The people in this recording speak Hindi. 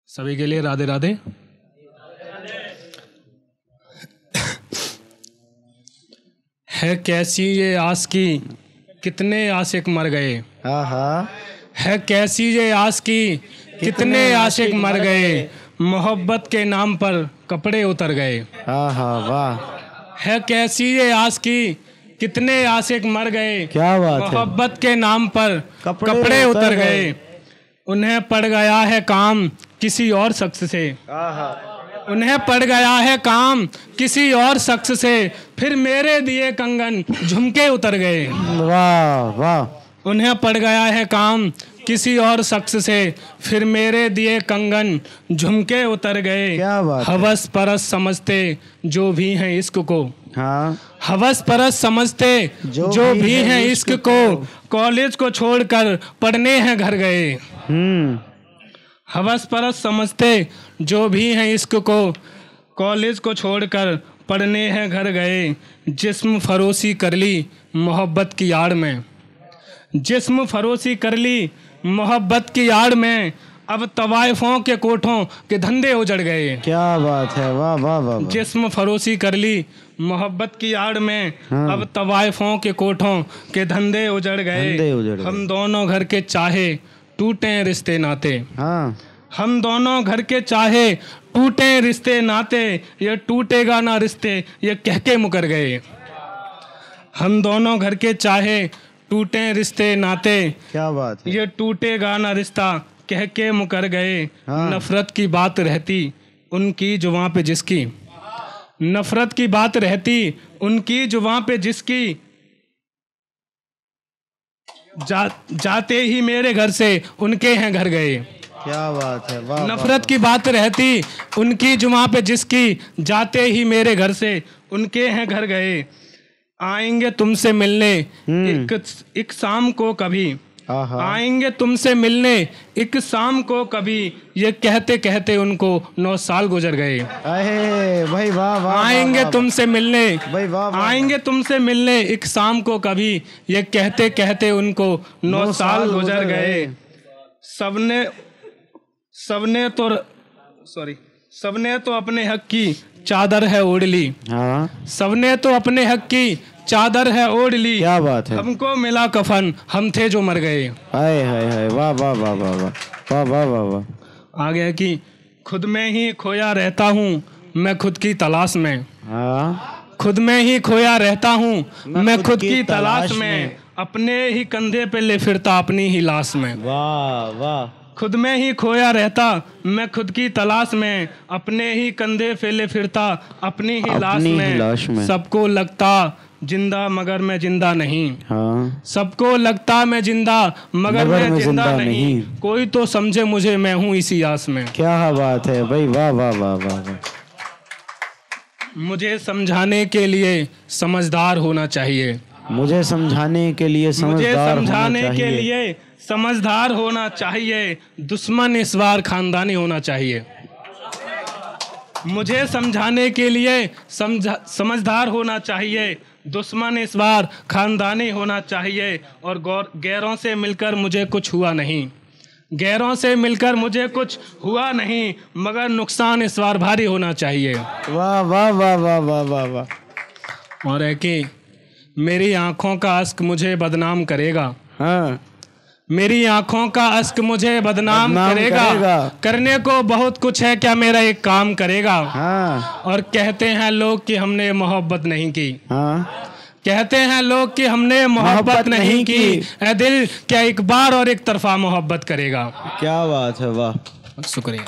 सभी के लिए राधे राधे। है कैसी ये आस की कितने आशिक मर गए। है कैसी ये आस की कितने आशिक मर गए। मोहब्बत के नाम पर कपड़े उतर गए। वाह। है कैसी ये आस की कितने आशिक मर गए। क्या बात है। मोहब्बत के नाम पर कपड़े उतर गए। उन्हें पड़ गया है काम किसी और शख्स से। उन्हें पड़ गया है काम किसी और शख्स से। फिर मेरे दिए कंगन झुमके उतर गए। वाह वाह। उन्हें पड़ गया है काम किसी और शख्स से। फिर मेरे दिए कंगन झुमके उतर गए। क्या बात है। हवस परस समझते जो भी हैं इश्क को। हाँ। हवस परस समझते जो भी हैं इश्क को। कॉलेज को छोड़कर पढ़ने हैं घर गए। हवस परस समझते जो भी हैं इश्क को। कॉलेज को छोड़कर पढ़ने हैं घर गए। जिस्म फरोशी कर ली मोहब्बत की आड़ में। जिस्म फरोशी कर ली मोहब्बत की आड़ में। अब तवाइफों के कोठों के धंधे उजड़ गए। क्या बात है। वाह वाह वाह। जिस्म फरोशी कर ली मोहब्बत की आड़ में। अब तवाइफों के कोठों के धंधे उजड़ गए। हम दोनों घर के चाहे टूटे रिश्ते नाते। हम दोनों घर के चाहे टूटे रिश्ते नाते। ये टूटेगा ना रिश्ते ये कह के मुकर गए। हम दोनों घर के चाहे टूटे रिश्ते नाते। क्या बात है। ये टूटेगा ना रिश्ता कह के मुकर गए। नफरत की बात रहती उनकी जुबां पे जिसकी। नफरत की बात रहती उनकी जुबां पे जिसकी। जाते ही मेरे घर से उनके हैं घर गए। क्या बात है। वाह। नफरत की बात रहती उनकी जुबां पे जिसकी। जाते ही मेरे घर से उनके हैं घर गए। आएंगे तुमसे मिलने एक शाम को कभी। आएंगे तुमसे मिलने एक शाम को कभी। ये कहते कहते उनको 9 साल गुजर गए। भाई वाह वाह। आएंगे तुमसे मिलने भाई वाह। आएंगे तुमसे मिलने एक शाम को कभी। ये कहते कहते उनको 9 साल गुजर गए। सबने तो अपने हक की चादर है ओढ़ ली। सबने तो अपने हक की चादर है ओढ़ ली। क्या बात है। हमको मिला कफन हम थे जो मर गए। हाय हाय हाय। वाह वाह वाह वाह वाह वाह वाह वाह। आ गया कि खुद में ही खोया रहता हूँ मैं खुद की तलाश में। खुद में ही खोया रहता हूँ मैं खुद की तलाश में। अपने ही कंधे पे ले फिरता अपनी ही लाश में। वाह वाह। खुद में ही खोया रहता मैं खुद की तलाश में। अपने ही कंधे पे ले फिरता अपनी ही लाश में। सबको लगता जिंदा मगर मैं जिंदा नहीं। सबको लगता मैं जिंदा मगर मैं जिंदा नहीं। कोई तो समझे मुझे मैं हूँ इसी आस में। क्या बात है भाई। वाह वाह वाह वाह। मुझे समझाने के लिए समझदार होना चाहिए। मुझे समझाने के लिए समझदार होना चाहिए। दुश्मन इस बार खानदानी होना चाहिए। मुझे समझाने के लिए समझदार होना चाहिए। दुश्मन इस बार खानदानी होना चाहिए। और गैरों से मिलकर मुझे कुछ हुआ नहीं। गैरों से मिलकर मुझे कुछ हुआ नहीं मगर नुकसान इस बार भारी होना चाहिए। वाह वाह वाह वाह वाह वाह वाह। और है कि मेरी आंखों का अश्क मुझे बदनाम करेगा। मेरी आंखों का अश्क मुझे बदनाम करेगा। करने को बहुत कुछ है क्या मेरा एक काम करेगा। और कहते हैं लोग कि हमने मोहब्बत नहीं की। कहते हैं लोग कि हमने मोहब्बत नहीं की। ऐ दिल क्या एक बार और एक तरफा मोहब्बत करेगा। क्या बात है। वाह। शुक्रिया।